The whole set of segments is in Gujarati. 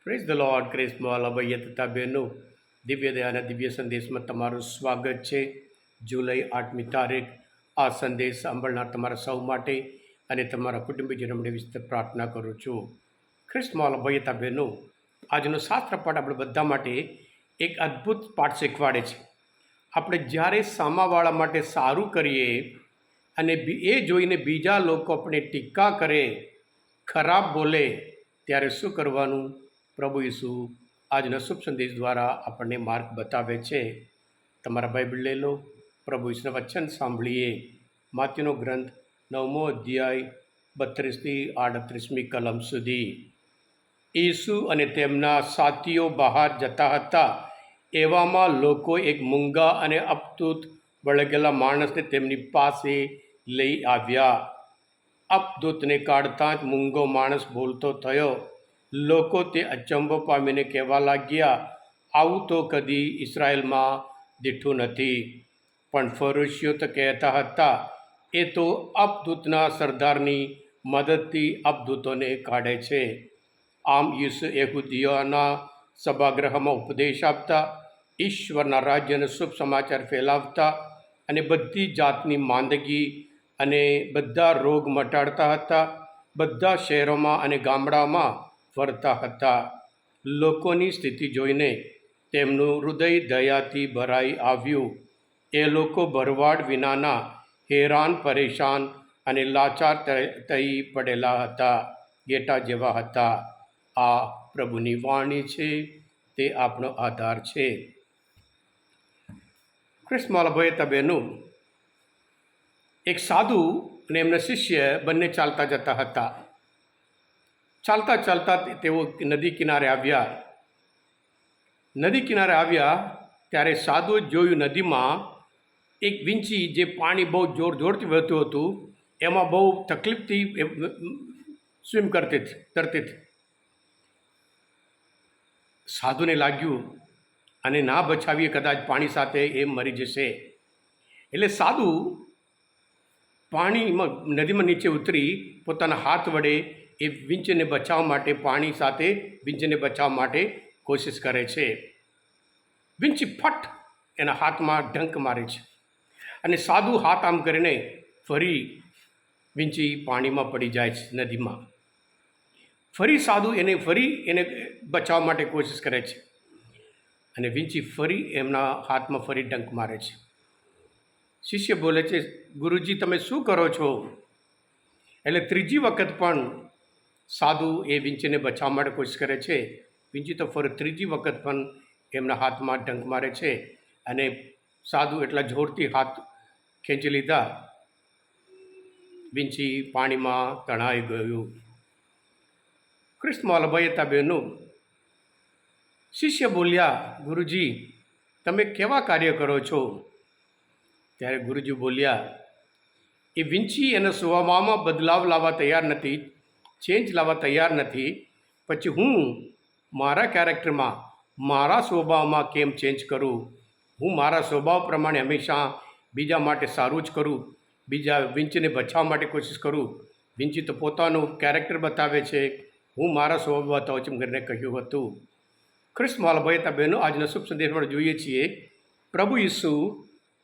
Praise the lord. ક્રિસ્મોલ અભય તથા બહેનો, દિવ્ય દયાના દિવ્ય સંદેશમાં તમારું સ્વાગત છે. જુલાઈ 8મી તારીખ. આ સંદેશ સાંભળનાર તમારા સૌ માટે અને તમારા કુટુંબીજનો માટે વિસ્તૃત પ્રાર્થના કરું છું. ક્રિસ્મોલ અભય તથા બહેનો, આજનો શાસ્ત્ર પાઠ આપણે બધા માટે એક અદ્ભુત પાઠ શીખવાડે છે. આપણે જ્યારે સામાવાળા માટે સારું કરીએ અને એ જોઈને બીજા લોકો આપણે ટીકા કરે, ખરાબ બોલે, ત્યારે શું કરવાનું? પ્રભુ ઈસુ આજના શુભ સંદેશ દ્વારા આપણને માર્ગ બતાવે છે. તમારા બાઇબલ લઈ લો, પ્રભુ ઈસુના વચન સાંભળીએ. માથ્યુનો ગ્રંથ 9મો અધ્યાય 32થી 38મી કલમ સુધી. ઈસુ અને તેમના સાથીઓ બહાર જતા હતા. એવામાં લોકો એક મૂંગા અને અપતૂત વળગેલા માણસને તેમની પાસે લઈ આવ્યા. અપદૂતને કાઢતાં જ મૂંગો માણસ બોલતો થયો. લોકો તે અચંબો પામીને કહેવા લાગ્યા, આવું તો કદી ઇસરાયેલમાં દીઠું નથી. પણ ફરીસીઓ તો કહેતા હતા, એ તો અપદૂતના સરદારની મદદથી અપદૂતોને કાઢે છે. આમ ઈસુ યહૂદીઓના સભાગૃહમાં ઉપદેશ આપતા, ઈશ્વરના રાજ્યના શુભ સમાચાર ફેલાવતા અને બધી જાતની માંદગી અને બધા રોગ મટાડતા હતા. બધા શહેરોમાં અને ગામડામાં ફરતા હતા. લોકોની સ્થિતિ જોઈને તેમનું હૃદય દયાથી ભરાઈ આવ્યું. એ લોકો ભરવાડ વિનાના, હેરાન પરેશાન અને લાચાર થઈ પડેલા હતા, ઘેટા જેવા હતા. આ પ્રભુની વાણી છે, તે આપણો આધાર છે. ક્રિસ્મોલ અભય બહેનો, એક સાધુ અને એમના શિષ્ય બંને ચાલતા જતા હતા. ચાલતા ચાલતા તેઓ નદી કિનારે આવ્યા. નદી કિનારે આવ્યા ત્યારે સાધુએ જોયું, નદીમાં એક વીંછી જે પાણી બહુ જોરથી વહેતું હતું, એમાં બહુ તકલીફથી સ્વિમ તરતી હતી. સાધુને લાગ્યું અને ના બચાવીએ કદાચ પાણી સાથે એ મરી જશે. એટલે સાધુ પાણીમાં નદીમાં નીચે ઉતરી પોતાના હાથ વડે એ વીંછને બચાવવા માટે, પાણી સાથે વીંછને બચાવવા માટે કોશિશ કરે છે. વીંછી ફટ એના હાથમાં ડંક મારે છે અને સાધુ હાથ આમ કરીને ફરી વીંછી પાણીમાં પડી જાય છે, નદીમાં. ફરી સાધુ એને બચાવવા માટે કોશિશ કરે છે અને વીંછી ફરી એમના હાથમાં ફરી ડંક મારે છે. શિષ્ય બોલે છે, ગુરુજી તમે શું કરો છો? એટલે ત્રીજી વખત પણ સાધુ એ વીંછીને બચાવવા માટે કોશિશ કરે છે. વીંછી તો ફરી ત્રીજી વખત પણ એમના હાથમાં ડંક મારે છે અને સાધુ એટલા જોરથી હાથ ખેંચી લીધા, વીંછી પાણીમાં તણાઈ ગયું. ક્રિસ્મોલ અભય બહેનો, શિષ્ય બોલ્યા, ગુરુજી તમે કેવા કાર્ય કરો છો? ત્યારે ગુરુજી બોલ્યા, એ વીંછી એના સ્વભાવમાં બદલાવ લાવવા તૈયાર નથી, ચેન્જ લાવવા તૈયાર નથી. પછી હું મારા કેરેક્ટરમાં, મારા સ્વભાવમાં કેમ ચેન્જ કરું? હું મારા સ્વભાવ પ્રમાણે હંમેશા બીજા માટે સારું જ કરું, બીજા વીંછીને બચાવવા માટે કોશિશ કરું. વીંછી તો પોતાનું કેરેક્ટર બતાવે છે, હું મારા સ્વભાવ બતાવું છું કરીને કહ્યું હતું. ક્રિસ્મોલ અભય બહેનો, આજના શુભ સંદેશમાં જોઈએ છીએ, પ્રભુ ઈસુ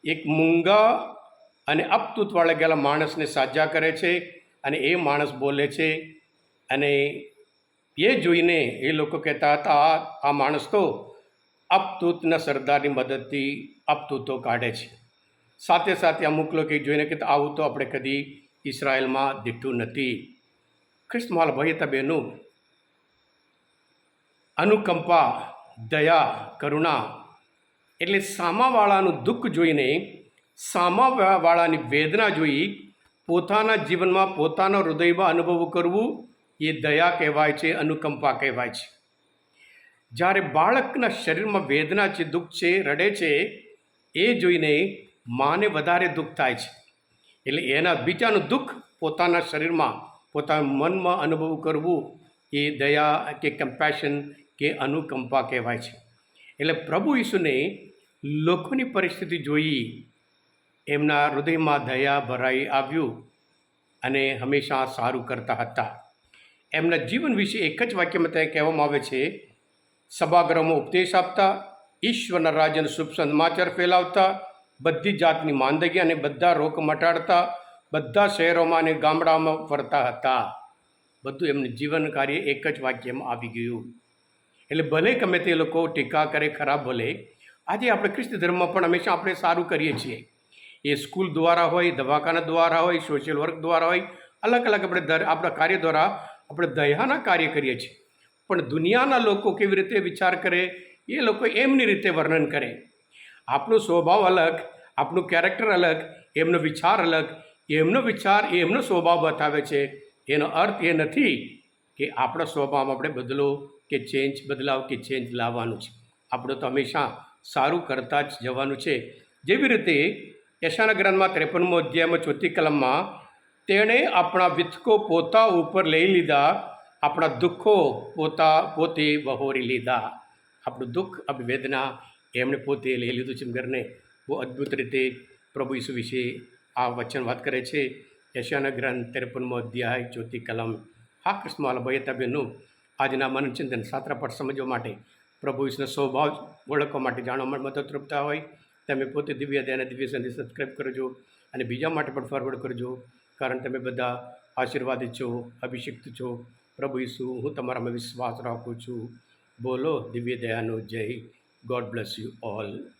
એક મૂંગા અને અપતૂત વળગેલા માણસને સાજા કરે છે અને એ માણસ બોલે છે અને એ જોઈને એ લોકો કહેતા હતા, આ માણસ તો અપતૂતના સરદારની મદદથી અપતૂતો કાઢે છે. સાથે સાથે અમુક લોકો જોઈને કહેતા, આવું તો આપણે કદી ઇસરાયેલમાં દીઠું નથી. ક્રિસ્મોલ અભય બહેનો, અનુકંપા, દયા, કરુણા એટલે સામાવાળાનું દુઃખ જોઈને, સામાવાળાની વેદના જોઈ પોતાના જીવનમાં, પોતાના હૃદયમાં અનુભવ કરવું, એ દયા કહેવાય છે, અનુકંપા કહેવાય છે. જ્યારે બાળકના શરીરમાં વેદના છે, દુઃખ છે, રડે છે, એ જોઈને માને વધારે દુઃખ થાય છે. એટલે એના બીજાનું દુઃખ પોતાના શરીરમાં, પોતાના મનમાં અનુભવ કરવું, એ દયા કે કમ્પેશન કે અનુકંપા કહેવાય છે. એટલે પ્રભુ ઈસુને લોકોની પરિસ્થિતિ જોઈ એમના હૃદયમાં દયા ભરાઈ આવ્યું અને હંમેશા સારું કરતા હતા. એમના જીવન વિશે એક જ વાક્યમાં ત્યાં કહેવામાં આવે છે, સભાગૃહમાં ઉપદેશ આપતા, ઈશ્વરના રાજ્યનો શુભ સમાચાર ફેલાવતા, બધી જાતની માંદગી અને બધા રોગ મટાડતા, બધા શહેરોમાં અને ગામડામાં ફરતા હતા. બધું એમનું જીવન કાર્ય એક જ વાક્યમાં આવી ગયું. એટલે ભલે ગમે તે લોકો ટીકા કરે, ખરાબ બોલે, આજે આપણે ખ્રિસ્તી ધર્મમાં પણ હંમેશા આપણે સારું કરીએ છીએ. એ સ્કૂલ દ્વારા હોય, દવાખાના દ્વારા હોય, સોશિયલ વર્ક દ્વારા હોય, અલગ અલગ આપણે આપણા કાર્ય દ્વારા આપણે દયાના કાર્ય કરીએ છીએ. પણ દુનિયાના લોકો કેવી રીતે વિચાર કરે, એ લોકો એમની રીતે વર્ણન કરે. આપણો સ્વભાવ અલગ, આપણું કેરેક્ટર અલગ, એમનો વિચાર અલગ. એમનો વિચાર એમનો સ્વભાવ બતાવે છે. એનો અર્થ એ નથી કે આપણા સ્વભાવમાં આપણે બદલાવ કે ચેન્જ લાવવાનું છે. આપણે તો હંમેશા સારું કરતા જ જવાનું છે. જેવી રીતે યશાના ગ્રંથમાં 53મો અધ્યાયમાં 4th કલમમાં, તેણે આપણા વિતકો પોતા ઉપર લઈ લીધા, આપણા દુઃખો પોતે વહોરી લીધા. આપણું દુઃખ, આપણી વેદના એમણે પોતે લઈ લીધું છે. ઘરને બહુ અદ્ભુત રીતે પ્રભુ ઈસુ વિશે આ વચન વાત કરે છે. યશાના ગ્રંથ 53મો અધ્યાય 4th કલમ. હા કૃષ્ણવાલા ભાઈ હતા બહેનો, આજના મનચિંતન શાસ્ત્ર પાઠ સમજવા માટે, પ્રભુ ઈસુનો સ્વભાવ ઓળખવા માટે, જાણવા માટે મદદરૂપતા હોય, તમે પોતે દિવ્ય દયાના દિવ્ય સંદેશ સબસ્ક્રાઈબ કરજો અને બીજા માટે પણ ફોરવર્ડ કરજો. કારણ તમે બધા આશીર્વાદિત છો, અભિષિક્ત છો. પ્રભુ ઈસુ, હું તમારામાં વિશ્વાસ રાખું છું. બોલો દિવ્ય દયાનો જય. God bless you all.